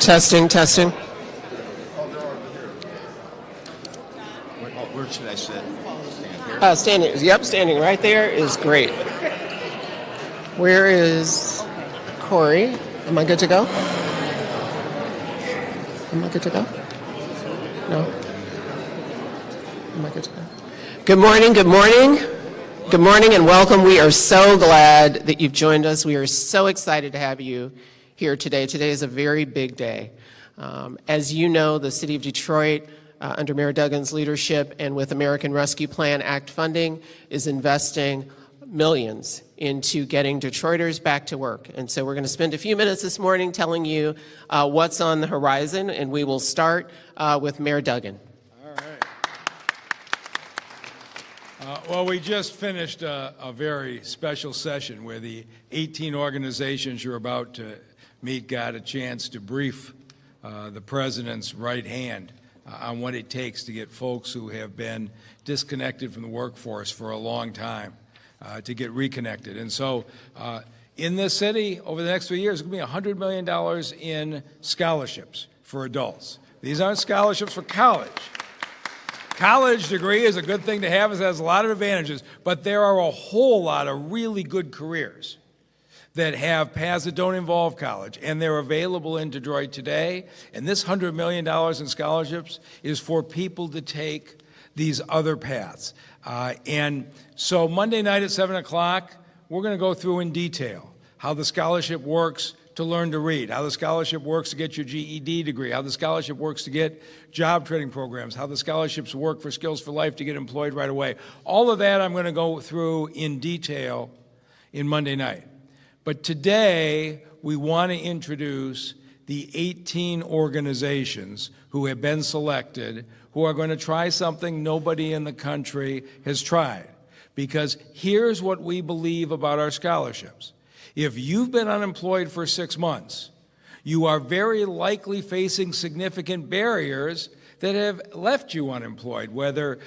Testing, testing. Where should I sit? Stand here? Standing. Yep, standing right there is great. Where is Corey? Am I good to go? Am I good to go? No? Am I good to go? Good morning, good morning. Good morning and welcome. We are so glad that you've joined us. We are so excited to have you here today. Today is a very big day. As you know, the City of Detroit, under Mayor Duggan's leadership and with American Rescue Plan Act funding, is investing millions into getting Detroiters back to work. And so we're going to spend a few minutes this morning telling you what's on the horizon, and we will start with Mayor Duggan. All right. Well, we just finished a very special session where the 18 organizations you're about to meet got a chance to brief the president's right hand on what it takes to get folks who have been disconnected from the workforce for a long time to get reconnected. And so in this city, over the next 3 years, it's going to be $100 million in scholarships for adults. These aren't scholarships for college. College degree is a good thing to have. It has a lot of advantages, but there are a whole lot of really good careers that have paths that don't involve college, and they're available in Detroit today. And this $100 million in scholarships is for people to take these other paths. And so Monday night at 7 o'clock, we're going to go through in detail how the scholarship works to learn to read, how the scholarship works to get your GED degree, how the scholarship works to get job training programs, how the scholarships work for Skills for Life to get employed right away. All of that I'm going to go through in detail in Monday night. But today, we want to introduce the 18 organizations who have been selected who are going to try something nobody in the country has tried. Because here's what we believe about our scholarships. If you've been unemployed for 6 months, you are very likely facing significant barriers that have left you unemployed, whether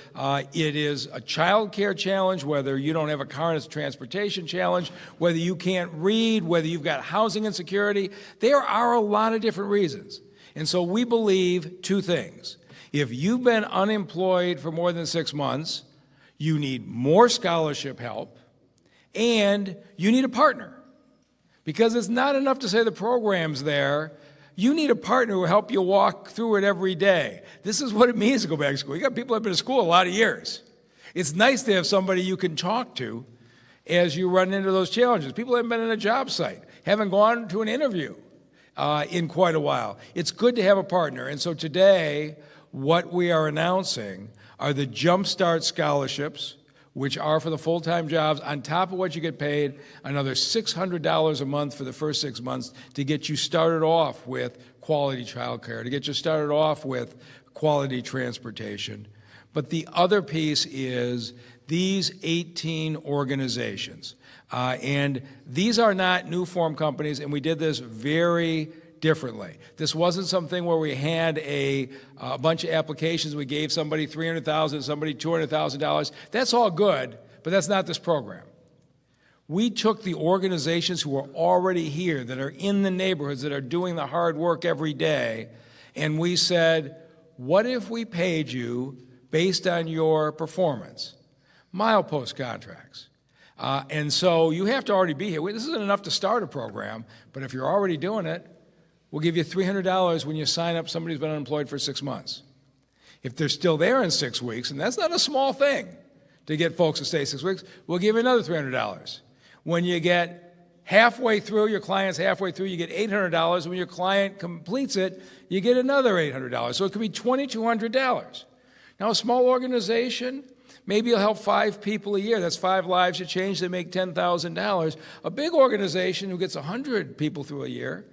it is a child care challenge, whether you don't have a car and it's a transportation challenge, whether you can't read, whether you've got housing insecurity. There are a lot of different reasons. And so we believe two things. If you've been unemployed for more than 6 months, you need more scholarship help, and you need a partner. Because it's not enough to say the program's there. You need a partner who will help you walk through it every day. This is what it means to go back to school. You got people who have been to school a lot of years. It's nice to have somebody you can talk to as you run into those challenges. People haven't been in a job site, haven't gone to an interview in quite a while. It's good to have a partner. And so today, what we are announcing are the Jumpstart scholarships, which are for the full-time jobs, on top of what you get paid, another $600 a month for the first 6 months to get you started off with quality child care, to get you started off with quality transportation. But the other piece is these 18 organizations. And these are not new form companies, and we did this very differently. This wasn't something where we had a bunch of applications. We gave somebody $300,000, somebody $200,000. That's all good, but that's not this program. We took the organizations who are already here, that are in the neighborhoods, that are doing the hard work every day, and we said, what if we paid you based on your performance? Milepost contracts. And so you have to already be here. This isn't enough to start a program, but if you're already doing it, we'll give you $300 when you sign up somebody who's been unemployed for 6 months. If they're still there in 6 weeks, and that's not a small thing to get folks to stay 6 weeks, we'll give you another $300. When you get halfway through, your client's halfway through, you get $800. When your client completes it, you get another $800. So it could be $2,200. Now, a small organization, maybe you'll help 5 people a year. That's 5 lives you change. They make $10,000. A big organization who gets 100 people through a year,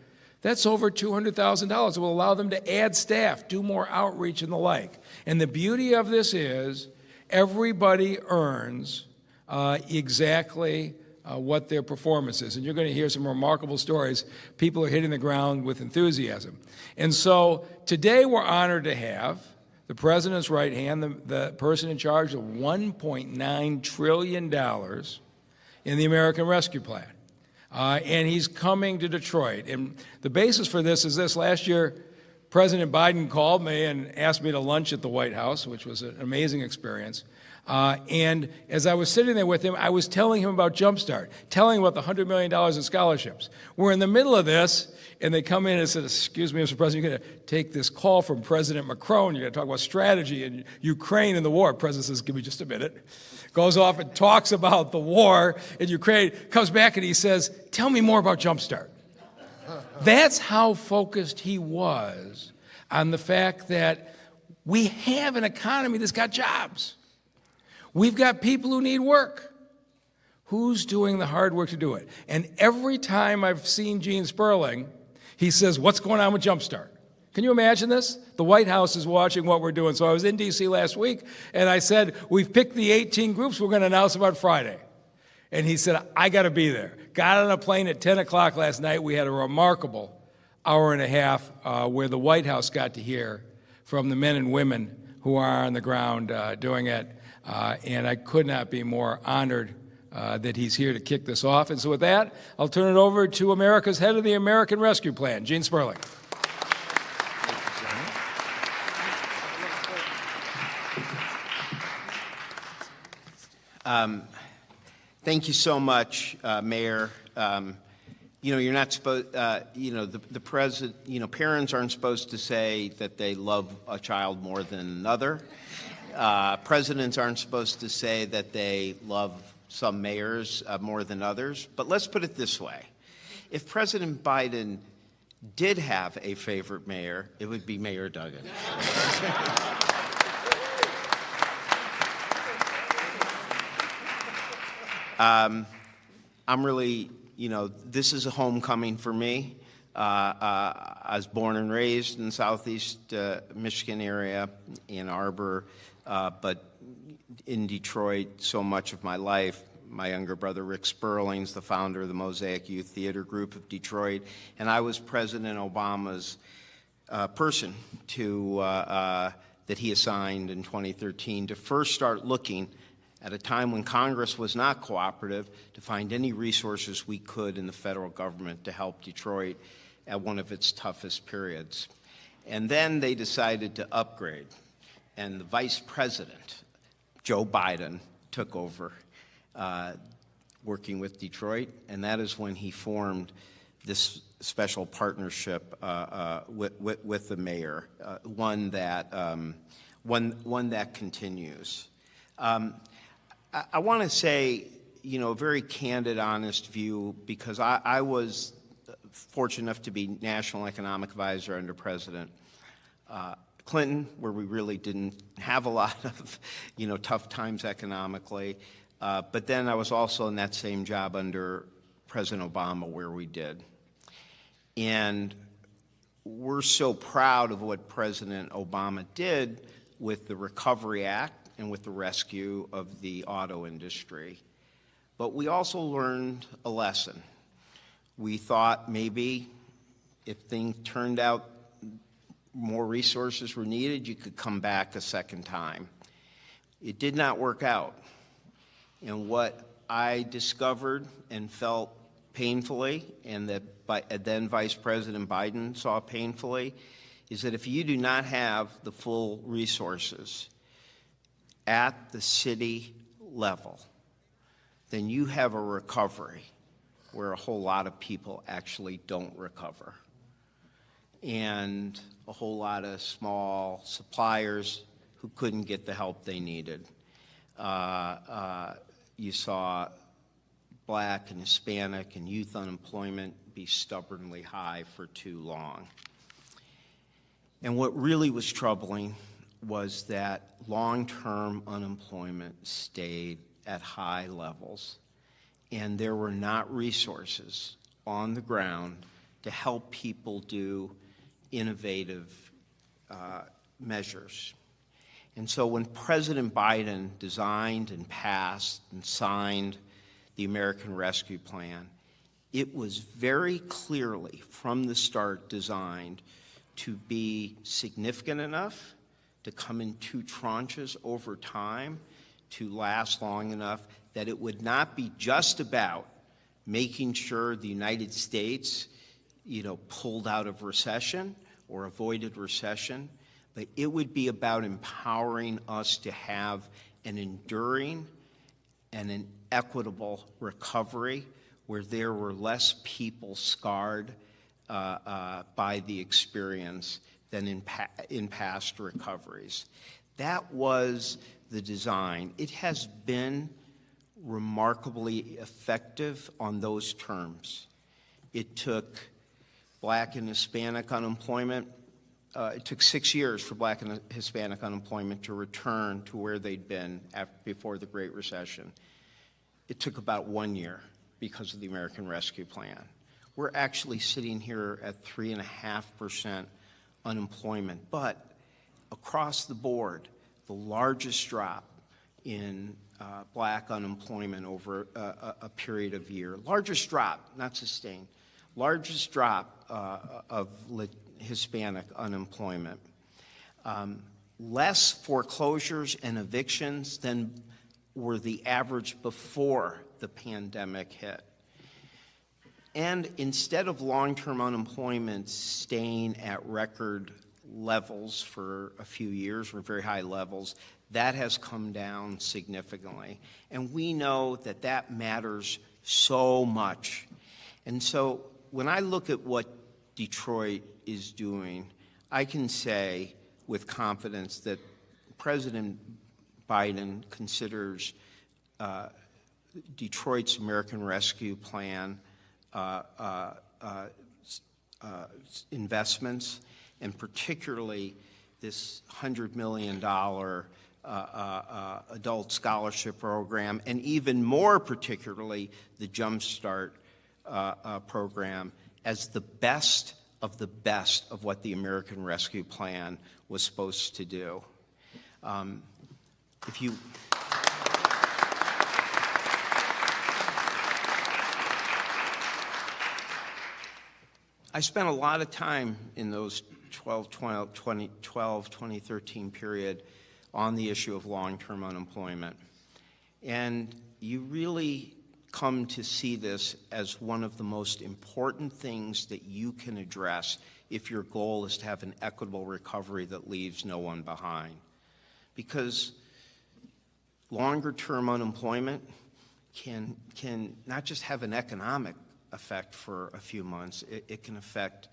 that's over $200,000. It will allow them to add staff, do more outreach and the like. And the beauty of this is everybody earns exactly what their performance is. And you're going to hear some remarkable stories. People are hitting the ground with enthusiasm. And so today we're honored to have the president's right hand, the person in charge of $1.9 trillion in the American Rescue Plan. And he's coming to Detroit. And the basis for this is this. Last year, President Biden called me and asked me to lunch at the White House, which was an amazing experience. And as I was sitting there with him, I was telling him about Jumpstart, telling him about the $100 million in scholarships. We're in the middle of this, and they come in and said, "Excuse me, Mr. President, you're going to take this call from President Macron. You're going to talk about strategy and Ukraine and the war." The president says, "Give me just a minute." Goes off and talks about the war in Ukraine, comes back and he says, "Tell me more about Jumpstart." That's how focused he was on the fact that we have an economy that's got jobs. We've got people who need work. Who's doing the hard work to do it? And every time I've seen Gene Sperling, he says, "What's going on with Jumpstart?" Can you imagine this? The White House is watching what we're doing. So I was in D.C. last week, and I said, "We've picked the 18 groups we're going to announce about Friday." And he said, "I got to be there." Got on a plane at 10 o'clock last night. We had a remarkable hour and a half where the White House got to hear from the men and women who are on the ground doing it. And I could not be more honored that he's here to kick this off. And so with that, I'll turn it over to America's head of the American Rescue Plan, Gene Sperling. Thank you so much, Mayor. You're not supposed, the president, parents aren't supposed to say that they love a child more than another. Presidents aren't supposed to say that they love some mayors more than others. But let's put it this way. If President Biden did have a favorite mayor, it would be Mayor Duggan. I'm really, this is a homecoming for me. I was born and raised in Southeast Michigan area, Ann Arbor, but in Detroit so much of my life. My younger brother, Rick Sperling's the founder of the Mosaic Youth Theater Group of Detroit, and I was President Obama's person to that he assigned in 2013 to first start looking at a time when Congress was not cooperative to find any resources we could in the federal government to help Detroit at one of its toughest periods. And then they decided to upgrade, and the Vice President, Joe Biden, took over working with Detroit, and that is when he formed this special partnership with the mayor, one that continues. I want to say, a very candid, honest view, because I was fortunate enough to be National Economic Advisor under President Clinton, where we really didn't have a lot of, tough times economically. But then I was also in that same job under President Obama, where we did. And we're so proud of what President Obama did with the Recovery Act and with the rescue of the auto industry. But we also learned a lesson. We thought maybe if things turned out more resources were needed, you could come back a second time. It did not work out. And what I discovered and felt painfully, and that then Vice President Biden saw painfully, is that if you do not have the full resources at the city level, then you have a recovery where a whole lot of people actually don't recover. And a whole lot of small suppliers who couldn't get the help they needed. You saw Black and Hispanic and youth unemployment be stubbornly high for too long. And what really was troubling was that long-term unemployment stayed at high levels, and there were not resources on the ground to help people do innovative measures. And so when President Biden designed and passed and signed the American Rescue Plan, it was very clearly from the start designed to be significant enough to come in 2 tranches over time to last long enough that it would not be just about making sure the United States, pulled out of recession or avoided recession, but it would be about empowering us to have an enduring and an equitable recovery where there were less people scarred by the experience than in past recoveries. That was the design. It has been remarkably effective on those terms. It took Black and Hispanic unemployment, it took 6 years for Black and Hispanic unemployment to return to where they'd been before the Great Recession. It took about 1 year because of the American Rescue Plan. We're actually sitting here at 3.5% unemployment, but across the board, the largest drop in Black unemployment over a period of year. Largest drop, not sustained. Largest drop of Hispanic unemployment. Less foreclosures and evictions than were the average before the pandemic hit. And instead of long-term unemployment staying at record levels for a few years, or very high levels, that has come down significantly. And we know that that matters so much. And so when I look at what Detroit is doing, I can say with confidence that President Biden considers Detroit's American Rescue Plan investments, and particularly this $100 million adult scholarship program, and even more particularly the Jump Start program, as the best of what the American Rescue Plan was supposed to do. I spent a lot of time in those 2013 period on the issue of long-term unemployment. And you really come to see this as one of the most important things that you can address if your goal is to have an equitable recovery that leaves no one behind. Because longer-term unemployment can not just have an economic effect for a few months, it can affect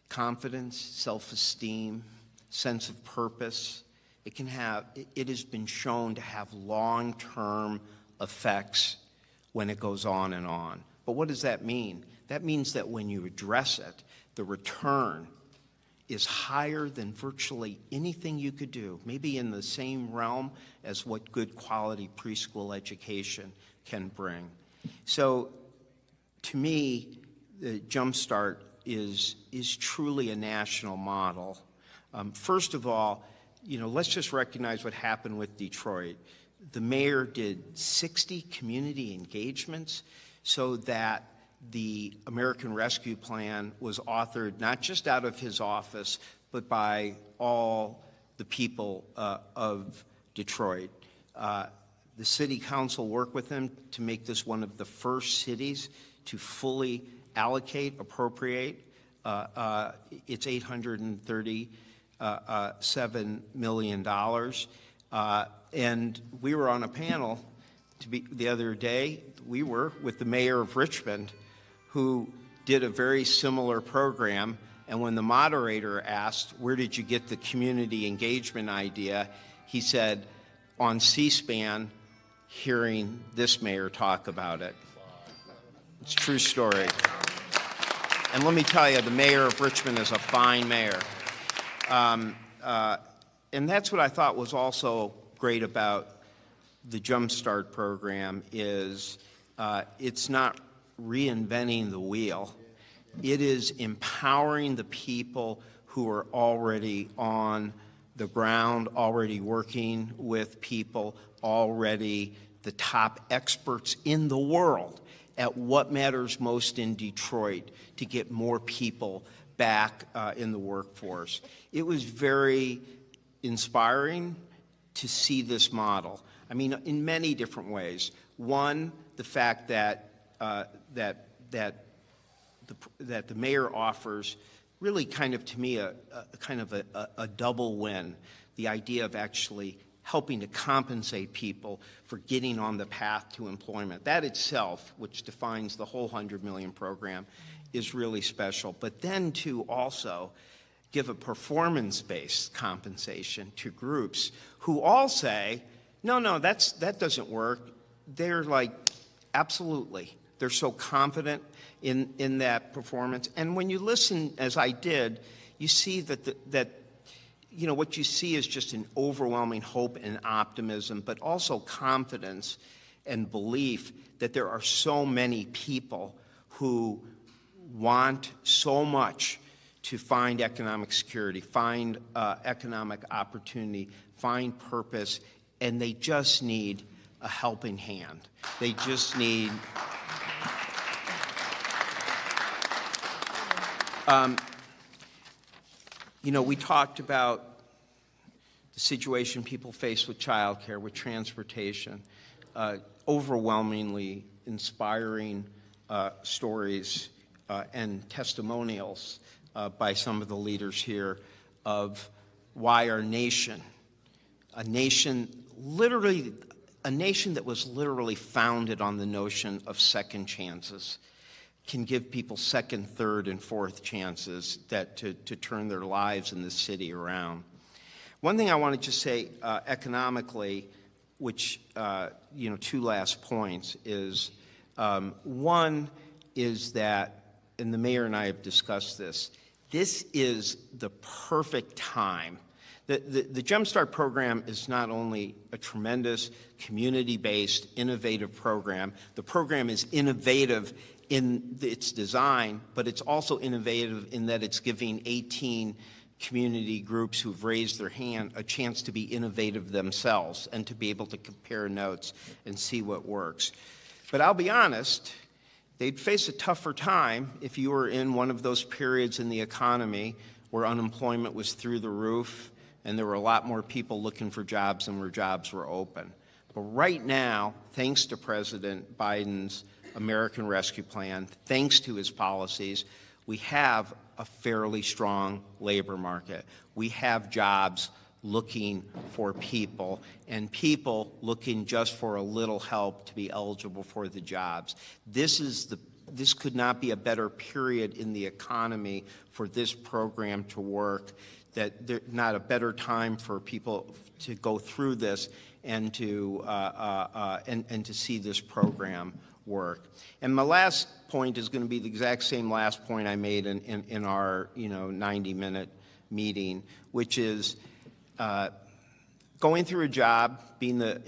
confidence, self-esteem, sense of purpose. It has been shown to have long-term effects when it goes on and on. But what does that mean? That means that when you address it, the return is higher than virtually anything you could do, maybe in the same realm as what good quality preschool education can bring. So to me, the Jump Start is truly a national model. First of all, let's just recognize what happened with Detroit. The mayor did 60 community engagements so that the American Rescue Plan was authored not just out of his office, but by all the people of Detroit. The city council worked with him to make this one of the first cities to fully allocate, appropriate its $837 million. And we were on a panel the other day. We were with the mayor of Richmond, who did a very similar program. And when the moderator asked, where did you get the community engagement idea? He said, on C-SPAN, hearing this mayor talk about it. It's a true story. And let me tell you, the mayor of Richmond is a fine mayor. And that's what I thought was also great about the Jump Start program is it's not reinventing the wheel. It is empowering the people who are already on the ground, already working with people, already the top experts in the world at what matters most in Detroit to get more people back in the workforce. It was very inspiring to see this model. I mean, in many different ways. One, the fact that that the mayor offers really kind of, to me, a double win. The idea of actually helping to compensate people for getting on the path to employment. That itself, which defines the whole 100 million program, is really special. But then to also give a performance-based compensation to groups who all say, no, that doesn't work. They're like, absolutely. They're so confident in that performance. And when you listen, as I did, you see that what you see is just an overwhelming hope and optimism, but also confidence and belief that there are so many people who want so much to find economic security, find economic opportunity, find purpose, and they just need a helping hand. They just need we talked about the situation people face with childcare, with transportation, overwhelmingly inspiring stories and testimonials by some of the leaders here of why our nation, a nation that was literally founded on the notion of second chances, can give people second, third, and fourth chances to turn their lives in this city around. One thing I want to just say economically, which, two last points, is one is that, and the mayor and I have discussed this is the perfect time. The Jumpstart program is not only a tremendous community-based, innovative program. The program is innovative in its design, but it's also innovative in that it's giving 18 community groups who've raised their hand a chance to be innovative themselves and to be able to compare notes and see what works. But I'll be honest, they'd face a tougher time if you were in one of those periods in the economy where unemployment was through the roof and there were a lot more people looking for jobs than where jobs were open. But right now, thanks to President Biden's American Rescue Plan, thanks to his policies, we have a fairly strong labor market. We have jobs looking for people and people looking just for a little help to be eligible for the jobs. This could not be a better period in the economy for this program to work, not a better time for people to go through this and to see this program work. And my last point is going to be the exact same last point I made in our 90-minute meeting, which is going through a job, being the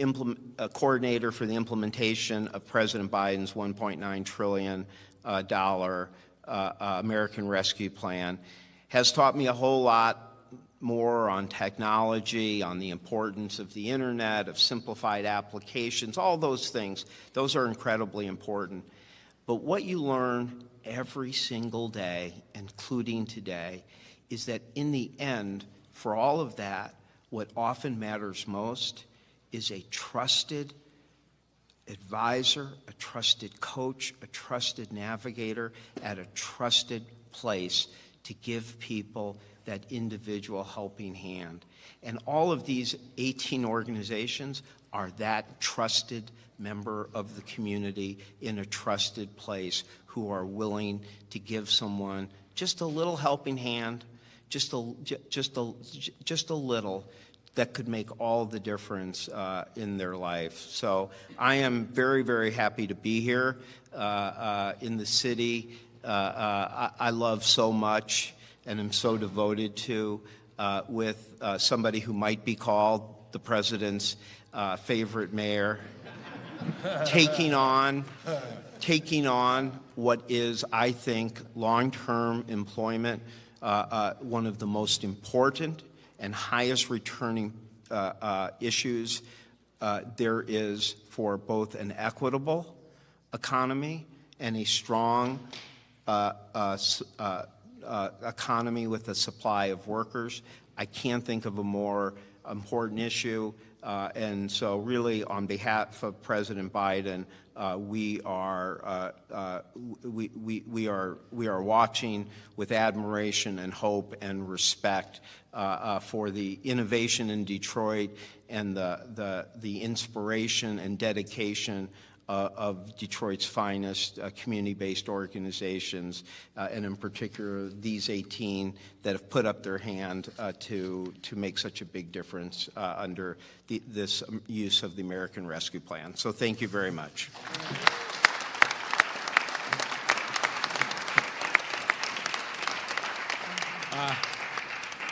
coordinator for the implementation of President Biden's $1.9 trillion American Rescue Plan, has taught me a whole lot more on technology, on the importance of the internet, of simplified applications, all those things. Those are incredibly important. But what you learn every single day, including today, is that in the end, for all of that, what often matters most is a trusted advisor, a trusted coach, a trusted navigator at a trusted place to give people that individual helping hand. And all of these 18 organizations are that trusted member of the community in a trusted place who are willing to give someone just a little helping hand, just a little, that could make all the difference in their life. So I am very, very happy to be here in the city. I love so much and am so devoted to with somebody who might be called the president's favorite mayor, taking on what is, I think, long-term employment, one of the most important and highest returning issues there is for both an equitable economy and a strong economy with a supply of workers. I can't think of a more important issue. And so really, on behalf of President Biden, we are watching with admiration and hope and respect for the innovation in Detroit and the inspiration and dedication of Detroit's finest community-based organizations, and in particular these 18 that have put up their hand to make such a big difference under this use of the American Rescue Plan. So thank you very much.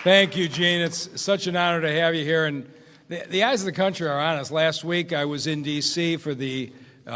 Thank you, Gene. It's such an honor to have you here. And the eyes of the country are on us. Last week I was in D.C. for the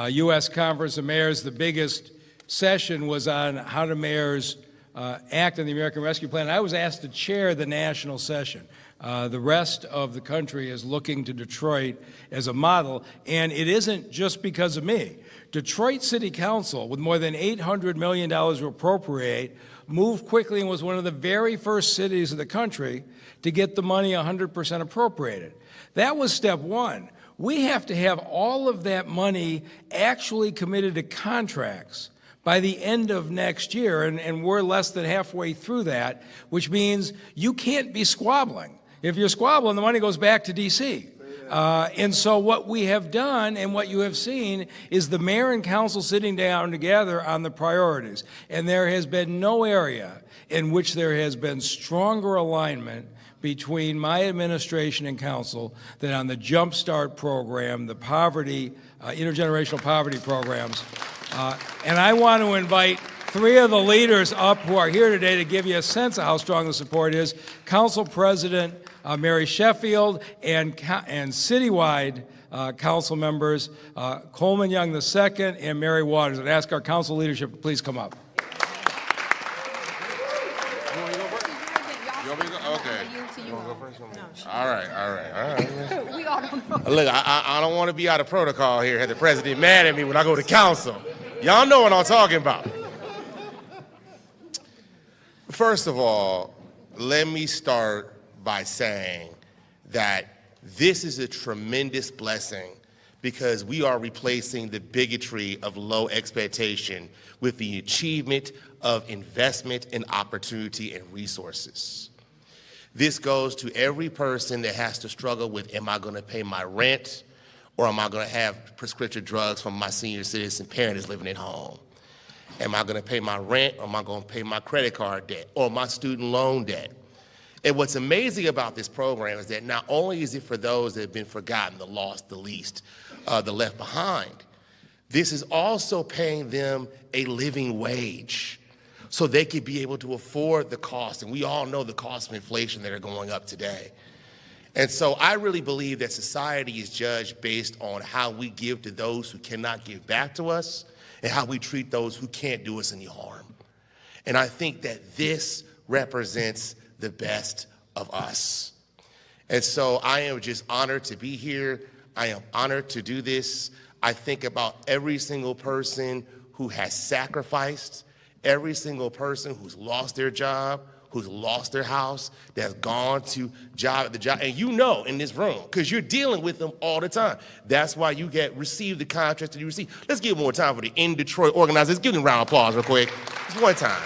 U.S. Conference of Mayors. The biggest session was on how do mayors act on the American Rescue Plan. I was asked to chair the national session. The rest of the country is looking to Detroit as a model, and it isn't just because of me. Detroit City Council, with more than $800 million to appropriate, moved quickly and was one of the very first cities in the country to get the money 100% appropriated. That was step one. We have to have all of that money actually committed to contracts by the end of next year, and we're less than halfway through that, which means you can't be squabbling. If you're squabbling, the money goes back to D.C. And so what we have done and what you have seen is the mayor and council sitting down together on the priorities. And there has been no area in which there has been stronger alignment between my administration and council than on the Jump Start program, the poverty, intergenerational poverty programs. And I want to invite three of the leaders up who are here today to give you a sense of how strong the support is. Council President Mary Sheffield and citywide council members Coleman Young II and Mary Waters. I'd ask our council leadership to please come up. All right. We all don't know. Look, I don't want to be out of protocol here. Have the president mad at me when I go to council. Y'all know what I'm talking about. First of all, let me start by saying that this is a tremendous blessing because we are replacing the bigotry of low expectation with the achievement of investment and opportunity and resources. This goes to every person that has to struggle with, am I going to pay my rent, or am I going to have prescription drugs from my senior citizen parent that's living at home? Am I going to pay my rent, or am I going to pay my credit card debt or my student loan debt? And what's amazing about this program is that not only is it for those that have been forgotten, the lost, the least, the left behind, this is also paying them a living wage so they could be able to afford the cost. And we all know the cost of inflation that are going up today. And so I really believe that society is judged based on how we give to those who cannot give back to us and how we treat those who can't do us any harm. And I think that this represents the best of us. And so I am just honored to be here. I am honored to do this. I think about every single person who has sacrificed, every single person who's lost their job, who's lost their house, that's gone to job at the job. And you know in this room, because you're dealing with them all the time. That's why you receive the contracts that you receive. Let's give more time for the In Detroit organizers. Let's give them a round of applause real quick. Just one time.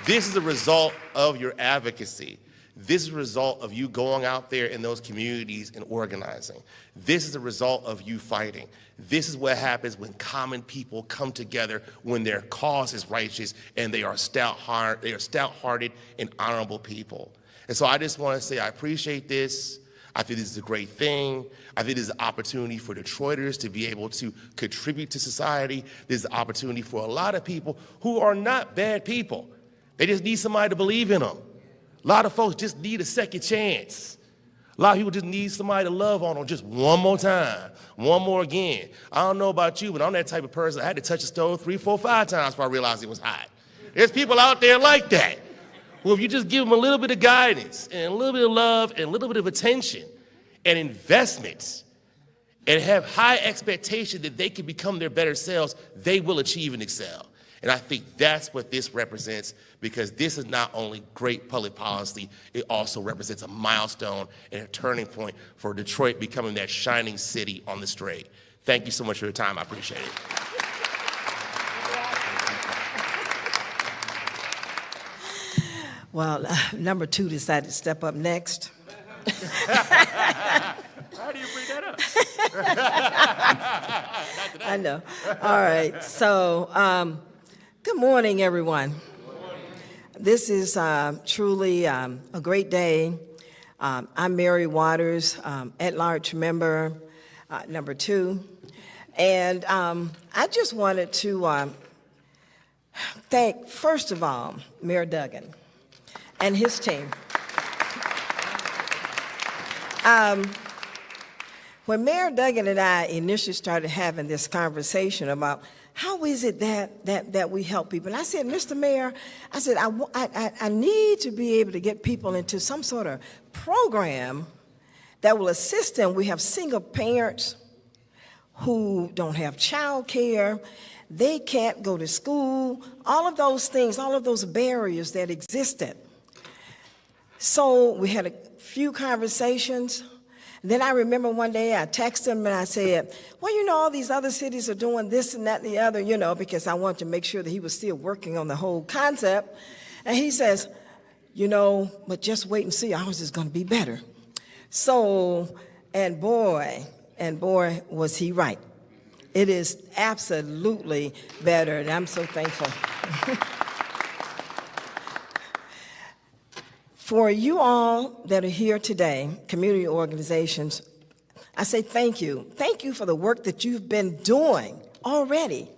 This is a result of your advocacy. This is a result of you going out there in those communities and organizing. This is a result of you fighting. This is what happens when common people come together, when their cause is righteous and they are stout-hearted and honorable people. And so I just want to say I appreciate this. I think this is a great thing. I think this is an opportunity for Detroiters to be able to contribute to society. This is an opportunity for a lot of people who are not bad people. They just need somebody to believe in them. A lot of folks just need a second chance. A lot of people just need somebody to love on them just one more time, one more again. I don't know about you, but I'm that type of person. I had to touch the stove 3, 4, 5 times before I realized it was hot. There's people out there like that. Well, if you just give them a little bit of guidance and a little bit of love and a little bit of attention and investments and have high expectation that they can become their better selves, they will achieve and excel. And I think that's what this represents, because this is not only great public policy, it also represents a milestone and a turning point for Detroit becoming that shining city on the straight. Thank you so much for your time. I appreciate it. Well, number 2 decided to step up next. How do you bring that up? I know. All right. So, good morning, everyone. This is truly a great day. I'm Mary Waters, at-large member, number 2. And I just wanted to thank, first of all, Mayor Duggan and his team. When Mayor Duggan and I initially started having this conversation about how is it that we help people, and I said, Mr. Mayor, I said, I need to be able to get people into some sort of program that will assist them. We have single parents who don't have child care. They can't go to school, all of those things, all of those barriers that existed. So we had a few conversations. Then I remember one day I texted him and I said, well, you know, all these other cities are doing this and that and the other, you know, because I wanted to make sure that he was still working on the whole concept. And he says, you know, but just wait and see, ours is going to be better. So, and boy, was he right. It is absolutely better, and I'm so thankful. For you all that are here today, community organizations, I say thank you. Thank you for the work that you've been doing already.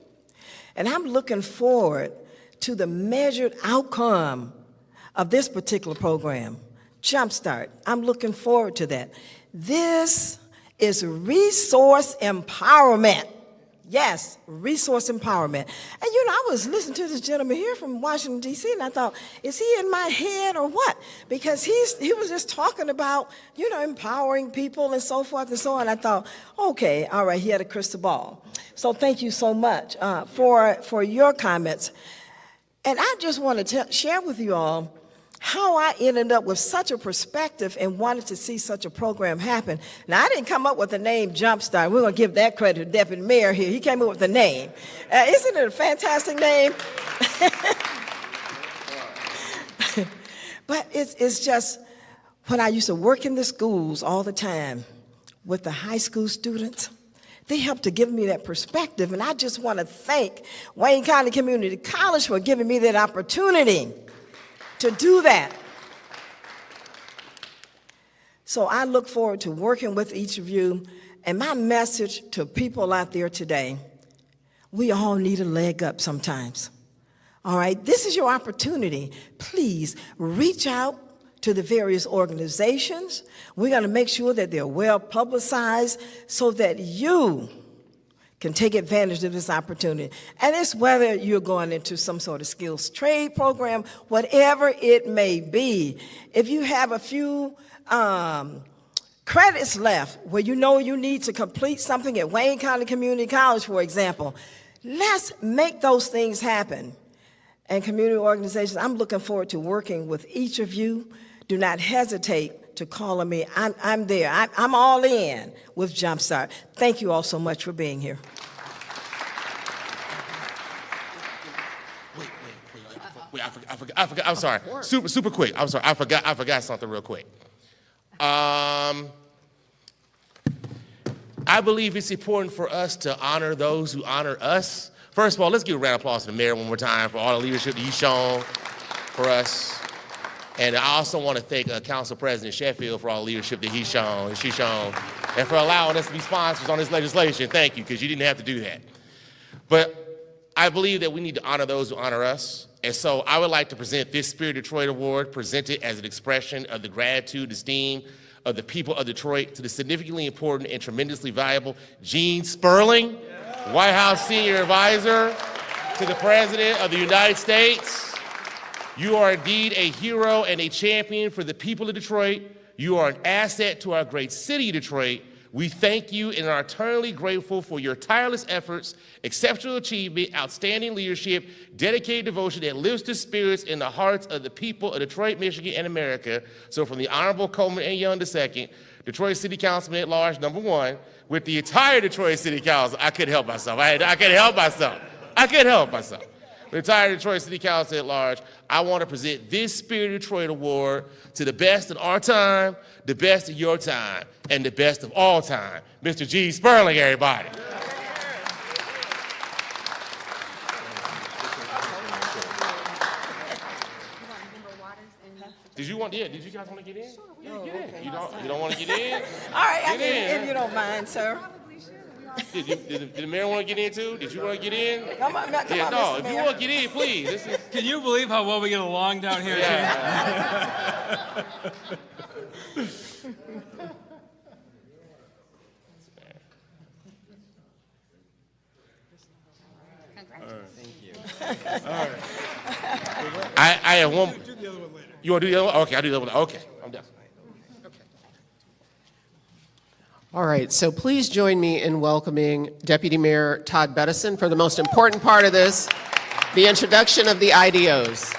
And I'm looking forward to the measured outcome of this particular program, Jumpstart. I'm looking forward to that. This is resource empowerment. Yes, resource empowerment. And you know, I was listening to this gentleman here from Washington, D.C., and I thought, is he in my head or what? Because he was just talking about, you know, empowering people and so forth and so on. I thought, okay, all right, he had a crystal ball. So thank you so much for your comments. And I just want to share with you all how I ended up with such a perspective and wanted to see such a program happen. Now, I didn't come up with the name Jumpstart. We're going to give that credit to Deputy Mayor here. He came up with the name. Isn't it a fantastic name? But it's just, when I used to work in the schools all the time with the high school students, they helped to give me that perspective. And I just want to thank Wayne County Community College for giving me that opportunity to do that. So I look forward to working with each of you. And my message to people out there today, we all need a leg up sometimes. All right, this is your opportunity. Please reach out to the various organizations. We're going to make sure that they're well publicized so that you can take advantage of this opportunity. And it's whether you're going into some sort of skills trade program, whatever it may be. If you have a few credits left where you know you need to complete something at Wayne County Community College, for example, let's make those things happen. And community organizations, I'm looking forward to working with each of you. Do not hesitate to call on me. I'm there. I'm all in with Jumpstart. Thank you all so much for being here. Wait, I forgot. I'm sorry. Super quick. I'm sorry. I forgot something real quick. I believe it's important for us to honor those who honor us. First of all, let's give a round of applause to the mayor one more time for all the leadership that he's shown for us. And I also want to thank Council President Sheffield for all the leadership that she's shown, and for allowing us to be sponsors on this legislation. Thank you, because you didn't have to do that. But I believe that we need to honor those who honor us. And so I would like to present this Spirit Detroit Award, presented as an expression of the gratitude, esteem of the people of Detroit to the significantly important and tremendously valuable Gene Sperling, White House Senior Advisor to the President of the United States. You are indeed a hero and a champion for the people of Detroit. You are an asset to our great city of Detroit. We thank you and are eternally grateful for your tireless efforts, exceptional achievement, outstanding leadership, dedicated devotion that lifts the spirits in the hearts of the people of Detroit, Michigan, and America. So from the Honorable Coleman A. Young II, Detroit City Councilman at Large, number 1, with the entire Detroit City Council, I couldn't help myself. I couldn't help myself. I couldn't help myself. The entire Detroit City Council at large, I want to present this Spirit of Detroit Award to the best of our time, the best of your time, and the best of all time. Mr. G. Sperling, everybody. Did you guys want to get in? Sure, get in. You don't want to get in? All right, Get if you don't mind, sir. Did the mayor want to get in too? Did you want to get in? Come on, If you want to get in, please. Can you believe how well we get along down here? Yeah. I have one. You want to do the other one? Okay, I'll do the other one. Okay, I'm done. All right, so please join me in welcoming Deputy Mayor Todd Bettison for the most important part of this, the introduction of the IDOs.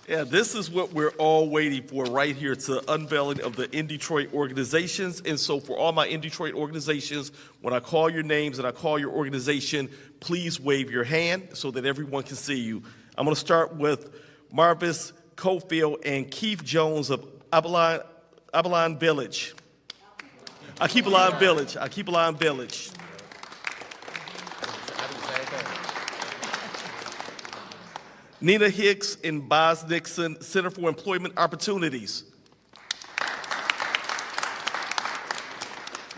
Yeah, this is what we're all waiting for right here, to unveiling of the In Detroit organizations. And so for all my In Detroit organizations, when I call your names and I call your organization, please wave your hand so that everyone can see you. I'm going to start with Marvis Cofield and Keith Jones of Abilene Village. I keep Abilene Village. Nina Hicks and Boz Nixon, Center for Employment Opportunities.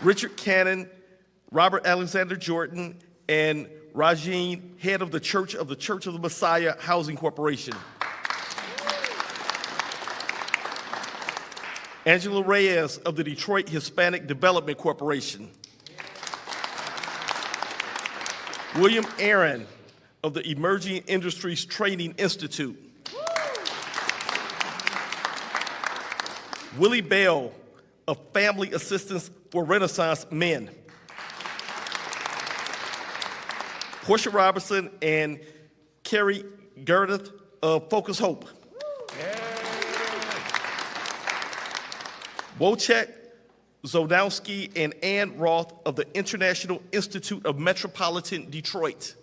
Richard Cannon, Robert Alexander Jordan, and Rajeen, head of the Church of the Messiah Housing Corporation. Angela Reyes of the Detroit Hispanic Development Corporation. William Aaron of the Emerging Industries Training Institute. Willie Bell of Family Assistance for Renaissance Men. Portia Robertson and Carrie Gertith of Focus Hope. Wojciech Zodowski and Ann Roth of the International Institute of Metropolitan Detroit.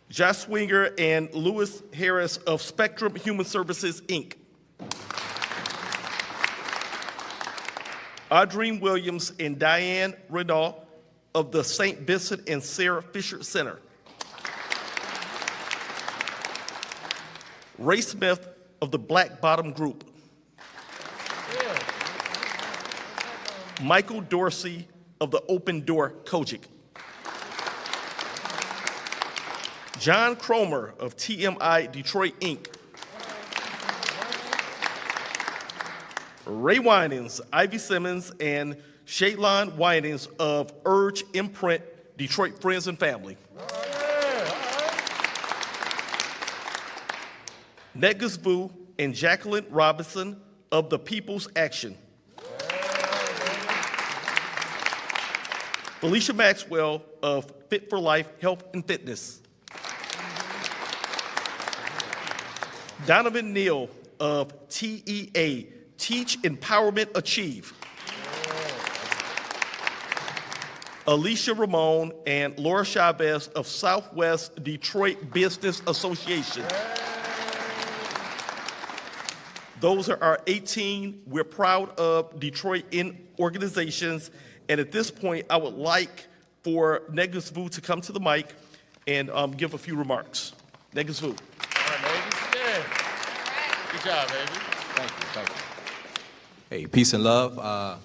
Josh Swinger and Lewis Harris of Spectrum Human Services, Inc. Audrey Williams and Diane Renault of the St. Vincent and Sarah Fisher Center. Ray Smith of the Black Bottom Group. Michael Dorsey of the Open Door Kojic. John Cromer of TMI Detroit, Inc. Ray Winans, Ivy Simmons, and Shaylon Winans of Urge Imprint, Detroit Friends and Family. Negus Vu and Jacqueline Robinson of the People's Action. Felicia Maxwell of Fit for Life Health and Fitness. Donovan Neal of TEA, Teach, Empowerment, Achieve. Alicia Ramon and Laura Chavez of Southwest Detroit Business Association. Those are our 18 we're proud of Detroit in organizations. And at this point, I would like for Negus Vu to come to the mic and give a few remarks. Negus Vu. All right, baby. Yeah. Good job, baby. Thank you. Hey, peace and love.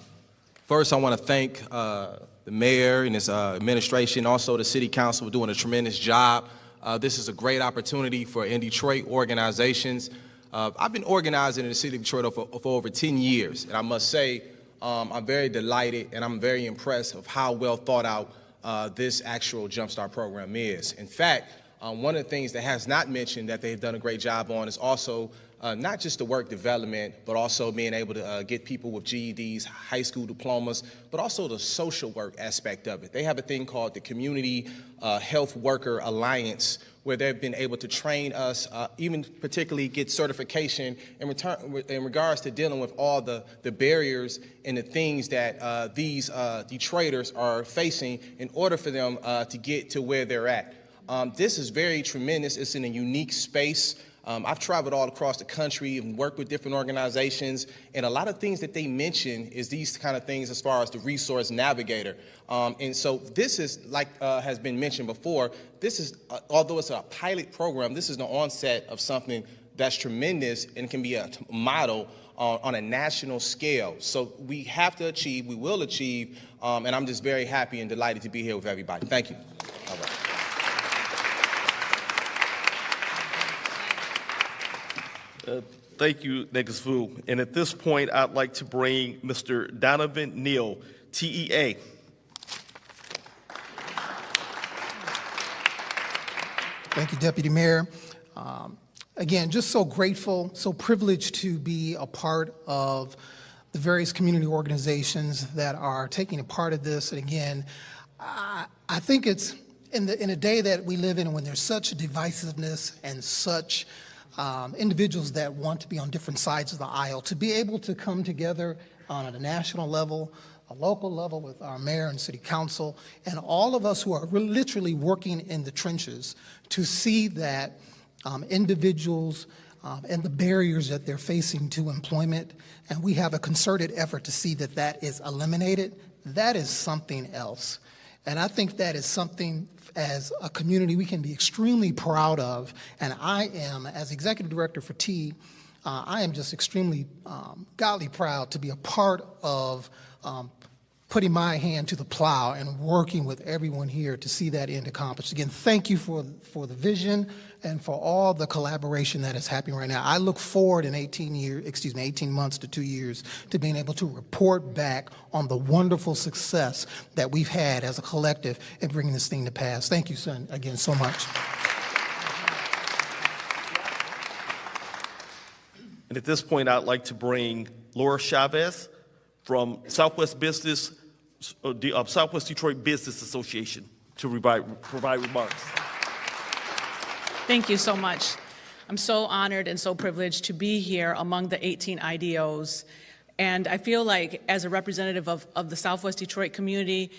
First, I want to thank the mayor and his administration, also the city council for doing a tremendous job. This is a great opportunity for in Detroit organizations. I've been organizing in the city of Detroit for over 10 years, and I must say I'm very delighted and I'm very impressed of how well thought out this actual Jumpstart program is. In fact, one of the things that has not mentioned that they've done a great job on is also not just the work development, but also being able to get people with GEDs, high school diplomas, but also the social work aspect of it. They have a thing called the Community Health Worker Alliance, where they've been able to train us, even particularly get certification in regards to dealing with all the barriers and the things that these Detroiters are facing in order for them to get to where they're at. This is very tremendous. It's in a unique space. I've traveled all across the country and worked with different organizations, and a lot of things that they mention is these kind of things as far as the resource navigator. And so this is, like has been mentioned before, this is, although it's a pilot program, this is the onset of something that's tremendous and can be a model on a national scale. So we have to achieve, we will achieve, and I'm just very happy and delighted to be here with everybody. Thank you. All right. Thank you, Negus Vu. And at this point, I'd like to bring Mr. Donovan Neal, TEA. Thank you, Deputy Mayor. Again, just so grateful, so privileged to be a part of the various community organizations that are taking a part of this. And again, I think it's in a day that we live in when there's such divisiveness and such individuals that want to be on different sides of the aisle, to be able to come together on a national level, a local level with our mayor and city council, and all of us who are literally working in the trenches to see that individuals and the barriers that they're facing to employment, and we have a concerted effort to see that that is eliminated. That is something else. And I think that is something as a community we can be extremely proud of. And I am, as executive director for T, I am just extremely godly proud to be a part of putting my hand to the plow and working with everyone here to see that end accomplished. Again, thank you for the vision and for all the collaboration that is happening right now. I look forward in 18 months to 2 years to being able to report back on the wonderful success that we've had as a collective in bringing this thing to pass. Thank you, son, again, so much. And at this point, I'd like to bring Laura Chavez from Southwest Detroit Business Association to provide remarks. Thank you so much. I'm so honored and so privileged to be here among the 18 IDOs. And I feel like as a representative of the Southwest Detroit community,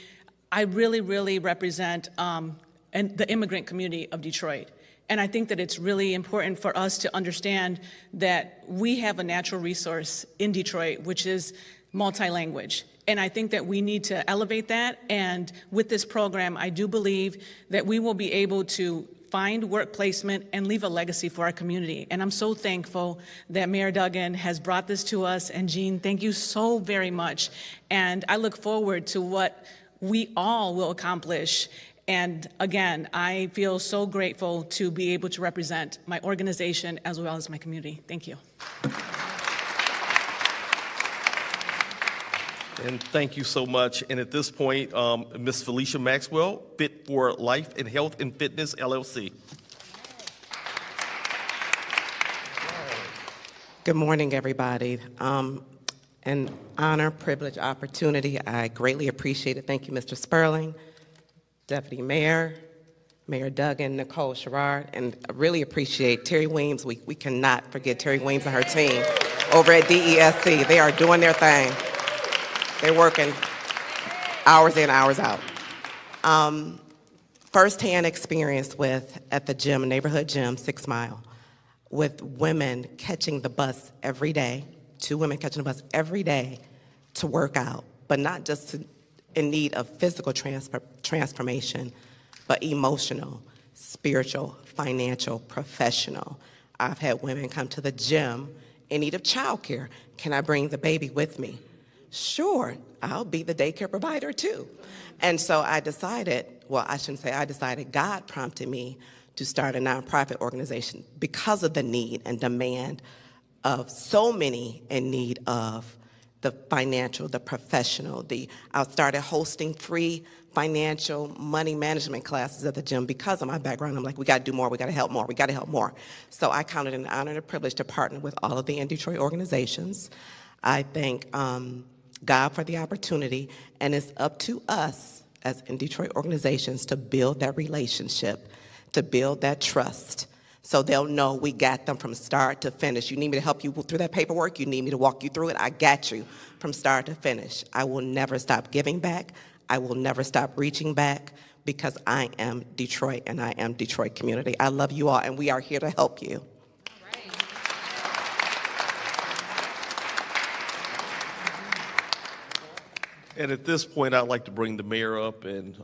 I really represent the immigrant community of Detroit. And I think that it's really important for us to understand that we have a natural resource in Detroit, which is multi-language. And I think that we need to elevate that. And with this program, I do believe that we will be able to find work placement and leave a legacy for our community. And I'm so thankful that Mayor Duggan has brought this to us. And Jean, thank you so very much. And I look forward to what we all will accomplish. And again, I feel so grateful to be able to represent my organization as well as my community. Thank you. And thank you so much. And at this point, Ms. Felicia Maxwell, Fit for Life and Health and Fitness, LLC. Good morning, everybody. An honor, privilege, opportunity. I greatly appreciate it. Thank you, Mr. Sperling, Deputy Mayor, Mayor Duggan, Nicole Sherrard, and I really appreciate Terry Weems. We cannot forget Terry Weems and her team over at DESC. They are doing their thing. They're working hours in, hours out. First-hand experience at the gym, neighborhood gym, 6 Mile, with women catching the bus every day, 2 women catching the bus every day to work out, but not just in need of physical transformation, but emotional, spiritual, financial, professional. I've had women come to the gym in need of childcare. Can I bring the baby with me? Sure, I'll be the daycare provider too. And so I decided, well, I shouldn't say I decided, God prompted me to start a nonprofit organization because of the need and demand of so many in need of the financial, the professional. I started hosting free financial money management classes at the gym because of my background. I'm like, we got to do more, we got to help more, we got to help more. So I counted it an honor and a privilege to partner with all of the in Detroit organizations. I thank God for the opportunity, and it's up to us as in Detroit organizations to build that relationship, to build that trust, so they'll know we got them from start to finish. You need me to help you through that paperwork? You need me to walk you through it? I got you from start to finish. I will never stop giving back. I will never stop reaching back, because I am Detroit and I am Detroit community. I love you all, and we are here to help you. And at this point, I'd like to bring the mayor up and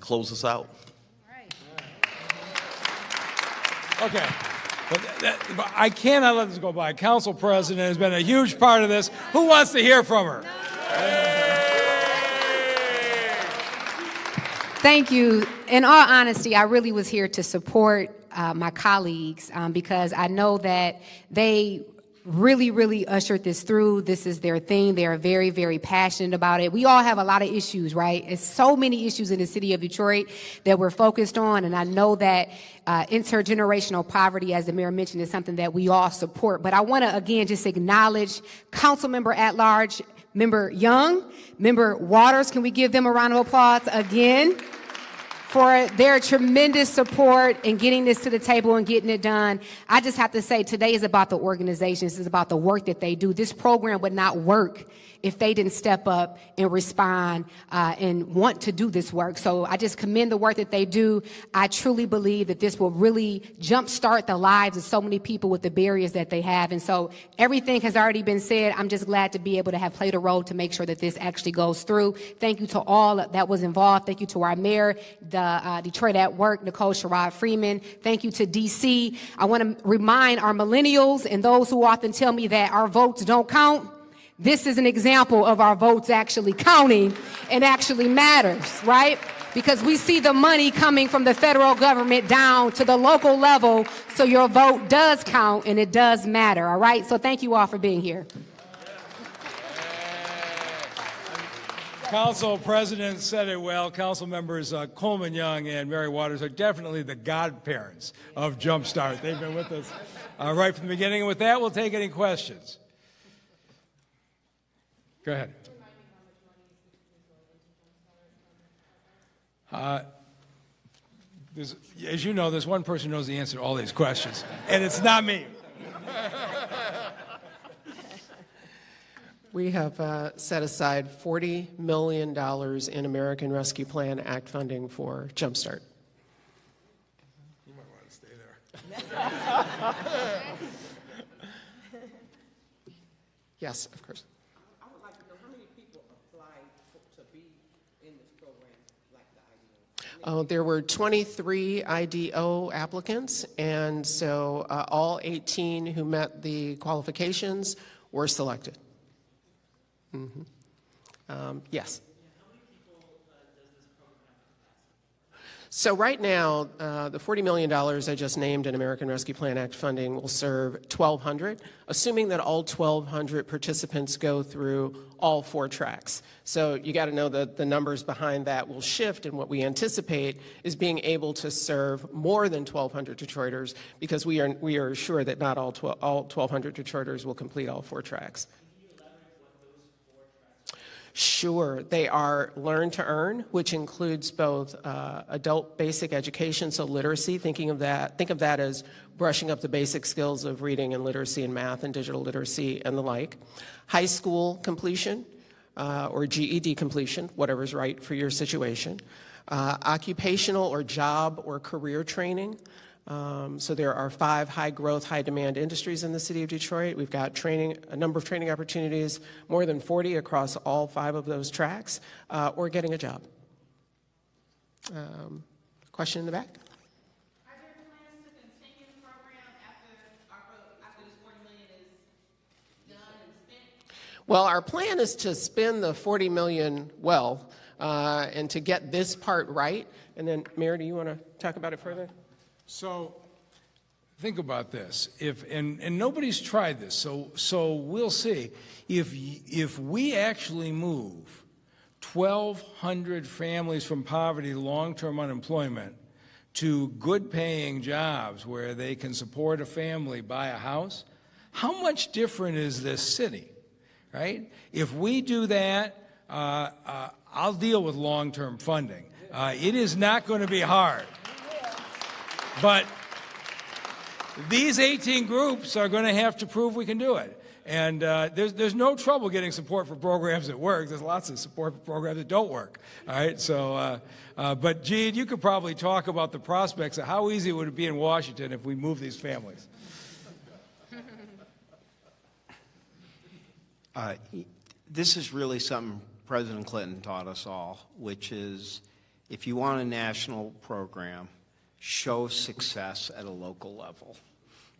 close us out. Okay. But I cannot let this go by. Council President has been a huge part of this. Who wants to hear from her? Thank you. In all honesty, I really was here to support my colleagues because I know that they really ushered this through. This is their thing. They are very, very passionate about it. We all have a lot of issues, right? It's so many issues in the city of Detroit that we're focused on, and I know that intergenerational poverty, as the mayor mentioned, is something that we all support. But I want to, again, just acknowledge Council Member at Large, Member Young, Member Waters. Can we give them a round of applause again for their tremendous support in getting this to the table and getting it done? I just have to say, today is about the organizations. It's about the work that they do. This program would not work if they didn't step up and respond and want to do this work. So I just commend the work that they do. I truly believe that this will really jumpstart the lives of so many people with the barriers that they have. And so everything has already been said. I'm just glad to be able to have played a role to make sure that this actually goes through. Thank you to all that was involved. Thank you to our mayor, the Detroit at Work, Nicole Sherrod Freeman. Thank you to DC. I want to remind our millennials and those who often tell me that our votes don't count. This is an example of our votes actually counting and actually matters, right? Because we see the money coming from the federal government down to the local level, so your vote does count and it does matter, all right? So thank you all for being here. Council President said it well. Council members Coleman Young and Mary Waters are definitely the godparents of Jumpstart. They've been with us right from the beginning. And with that, we'll take any questions. Go ahead. As you know, there's one person who knows the answer to all these questions, and it's not me. We have set aside $40 million in American Rescue Plan Act funding for Jumpstart. You might want to stay there. Yes, of course. I would like to know how many people applied to be in this program, like the IDO? There were 23 IDO applicants, and so all 18 who met the qualifications were selected. Yes. So right now, the $40 million I just named in American Rescue Plan Act funding will serve 1,200, assuming that all 1,200 participants go through all 4 tracks. So you got to know that the numbers behind that will shift, and what we anticipate is being able to serve more than 1,200 Detroiters, because we are sure that not all 1,200 Detroiters will complete all 4 tracks. Sure. They are Learn to Earn, which includes both adult basic education, so literacy, think of that as brushing up the basic skills of reading and literacy and math and digital literacy and the like. High school completion or GED completion, whatever's right for your situation. Occupational or job or career training. So there are 5 high-growth, high-demand industries in the city of Detroit. We've got a number of training opportunities, more than 40 across all 5 of those tracks, or getting a job. Question in the back? Are there plans to continue the program after this $40 million is done and spent? Well, our plan is to spend the $40 million well, and to get this part right. And then, Mayor, do you want to talk about it further? So think about this. And nobody's tried this, so we'll see. If we actually move 1,200 families from poverty to long-term unemployment to good-paying jobs where they can support a family, buy a house, how much different is this city, right? If we do that, I'll deal with long-term funding. It is not going to be hard. But these 18 groups are going to have to prove we can do it. And there's no trouble getting support for programs that work. There's lots of support for programs that don't work. All right. So, but Gene, you could probably talk about the prospects of how easy would it be in Washington if we move these families. This is really something President Clinton taught us all, which is if you want a national program, show success at a local level.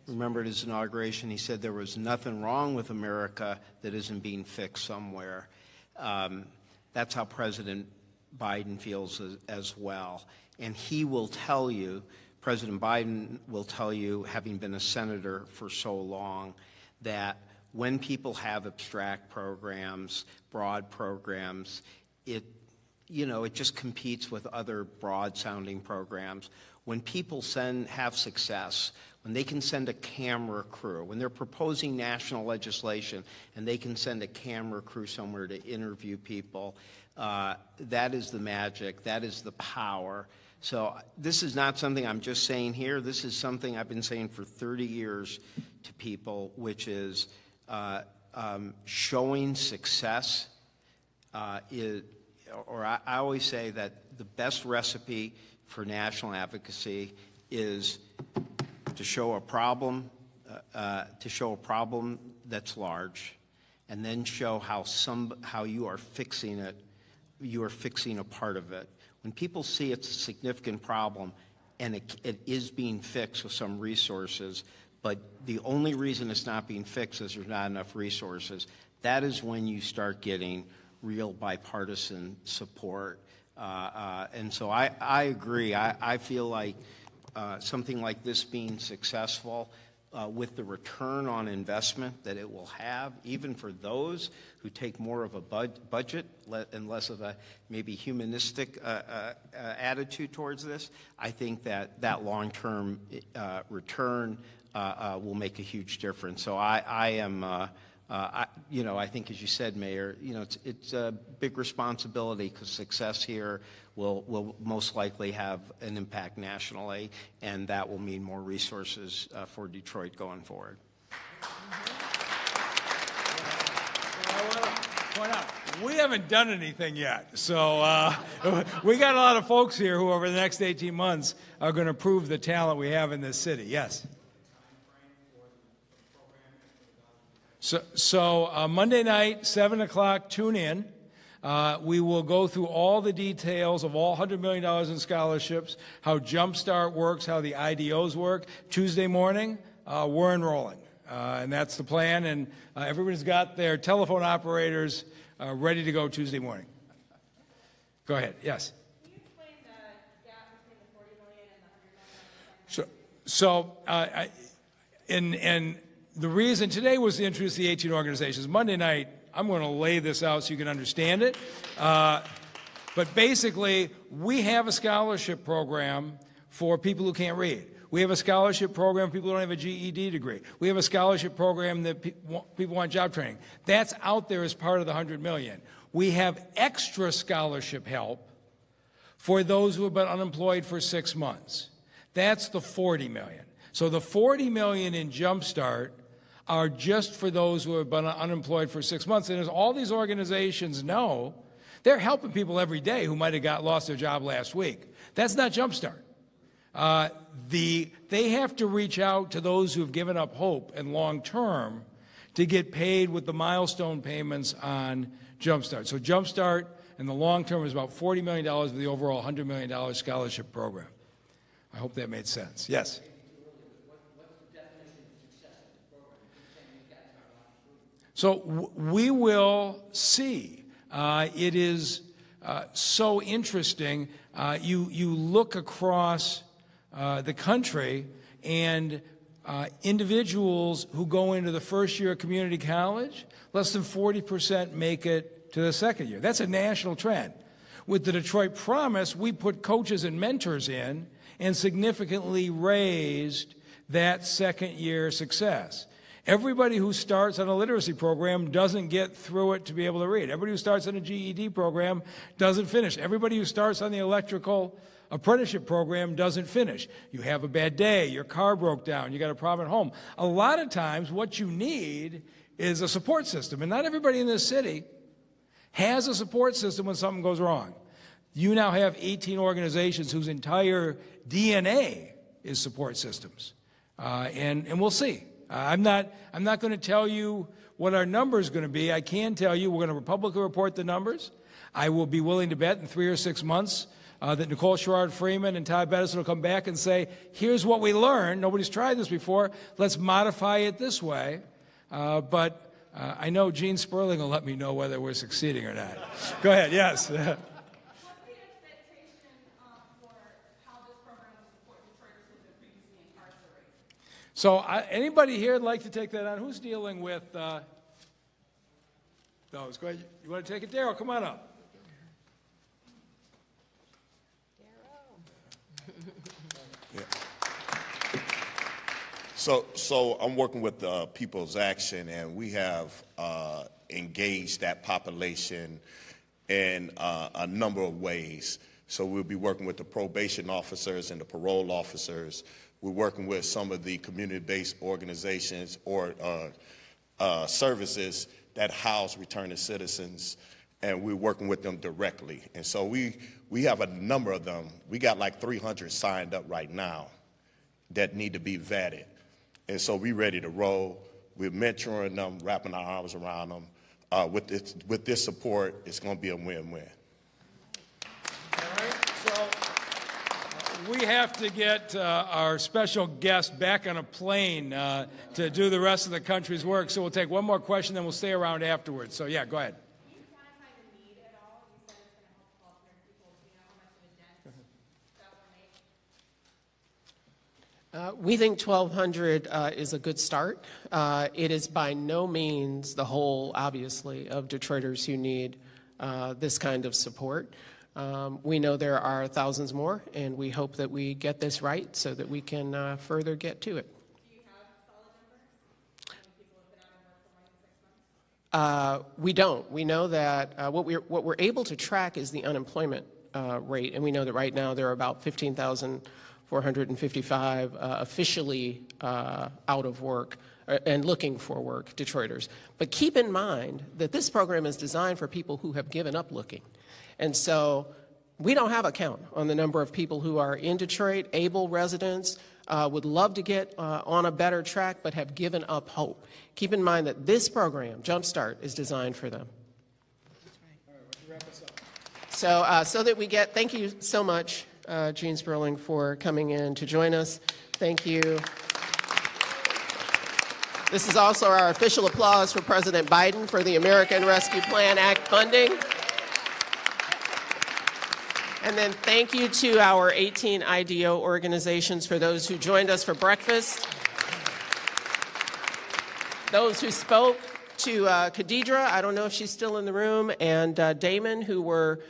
Remember at his inauguration, he said there was nothing wrong with America that isn't being fixed somewhere. That's how President Biden feels as well. And he will tell you, President Biden will tell you, having been a senator for so long, that when people have abstract programs, broad programs, it just competes with other broad-sounding programs. When people have success, when they can send a camera crew, when they're proposing national legislation and they can send a camera crew somewhere to interview people, that is the magic, that is the power. So this is not something I'm just saying here. This is something I've been saying for 30 years to people, which is showing success I always say that the best recipe for national advocacy is to show a problem that's large, and then show how you are fixing it. You are fixing a part of it. When people see it's a significant problem, and it is being fixed with some resources, but the only reason it's not being fixed is there's not enough resources, that is when you start getting real bipartisan support. And so I agree. I feel like something like this being successful with the return on investment that it will have, even for those who take more of a budget and less of a maybe humanistic attitude towards this, I think that long-term return will make a huge difference. So I think, as you said, Mayor, it's a big responsibility because success here will most likely have an impact nationally, and that will mean more resources for Detroit going forward. I want to point out, we haven't done anything yet. So we got a lot of folks here who over the next 18 months are going to prove the talent we have in this city. Yes? So Monday night, 7 o'clock, tune in. We will go through all the details of all $100 million in scholarships, how Jumpstart works, how the IDOs work. Tuesday morning, we're enrolling. And that's the plan. And everybody's got their telephone operators ready to go Tuesday morning. Go ahead. Yes? Can you explain the gap between the $40 million and the $100 million? And the reason today was to introduce the 18 organizations. Monday night, I'm going to lay this out so you can understand it. But basically, we have a scholarship program for people who can't read. We have a scholarship program for people who don't have a GED degree. We have a scholarship program that people want job training. That's out there as part of the $100 million. We have extra scholarship help for those who have been unemployed for 6 months. That's the $40 million. So the $40 million in Jumpstart are just for those who have been unemployed for 6 months. And as all these organizations know, they're helping people every day who might have lost their job last week. That's not Jumpstart. They have to reach out to those who have given up hope and long term to get paid with the milestone payments on Jumpstart. So Jumpstart in the long term is about $40 million of the overall $100 million scholarship program. I hope that made sense. Yes? So we will see. It is so interesting. You look across the country, and individuals who go into the first year of community college, less than 40% make it to the second year. That's a national trend. With the Detroit Promise, we put coaches and mentors in and significantly raised that second year success. Everybody who starts on a literacy program doesn't get through it to be able to read. Everybody who starts on a GED program doesn't finish. Everybody who starts on the electrical apprenticeship program doesn't finish. You have a bad day, your car broke down, you got a problem at home. A lot of times what you need is a support system, and not everybody in this city has a support system when something goes wrong. You now have 18 organizations whose entire DNA is support systems, and we'll see. I'm not going to tell you what our number is going to be. I can tell you we're going to publicly report the numbers. I will be willing to bet in 3 or 6 months that Nicole Sherrod-Freeman and Todd Bedison will come back and say, here's what we learned. Nobody's tried this before. Let's modify it this way. But I know Gene Sperling will let me know whether we're succeeding or not. Go ahead, yes. So anybody here would like to take that on? Who's dealing with those? Go ahead. You want to take it, Darryl? Come on up. So I'm working with People's Action, and we have engaged that population in a number of ways. So we'll be working with the probation officers and the parole officers. We're working with some of the community-based organizations or services that house returning citizens, and we're working with them directly. And so we have a number of them. We got like 300 signed up right now that need to be vetted. And so we're ready to roll. We're mentoring them, wrapping our arms around them. With this support, it's going to be a win-win. All right, so we have to get our special guest back on a plane to do the rest of the country's work. So we'll take one more question, then we'll stay around afterwards. So yeah, go ahead. We think 1,200 is a good start. It is by no means the whole, obviously, of Detroiters who need this kind of support. We know there are thousands more, and we hope that we get this right so that we can further get to it. Do you have solid numbers? How many people have been out of work for more than 6 months? We don't. We know that what we're able to track is the unemployment rate, and we know that right now there are about 15,455 officially out of work and looking for work Detroiters. But keep in mind that this program is designed for people who have given up looking. And so we don't have a count on the number of people who are in Detroit, able residents, would love to get on a better track, but have given up hope. Keep in mind that this program, Jumpstart, is designed for them. All right, why don't you wrap us up? So that we get, thank you so much, Gene Sperling, for coming in to join us. Thank you. This is also our official applause for President Biden for the American Rescue Plan Act funding. And then thank you to our 18 IDO organizations for those who joined us for breakfast. Those who spoke to Khadidra, I don't know if she's still in the room, and Damon, who were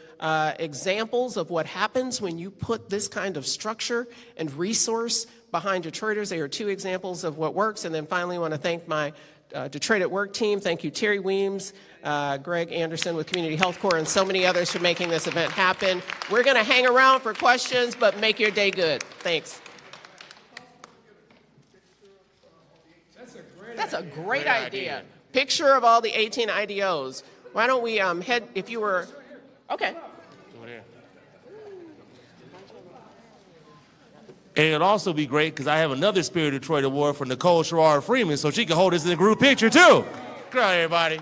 examples of what happens when you put this kind of structure and resource behind Detroiters. They are two examples of what works. And then finally, I want to thank my Detroit at Work team. Thank you, Terry Weems, Greg Anderson with Community Health Corps, and so many others for making this event happen. We're going to hang around for questions, but make your day good. Thanks. That's a great idea. Picture of all the 18 IDOs. Why don't we head, if you were, okay. And it'd also be great because I have another Spirit of Detroit Award for Nicole Sherrod-Freeman, so she can hold us in a group picture too. Come on, everybody.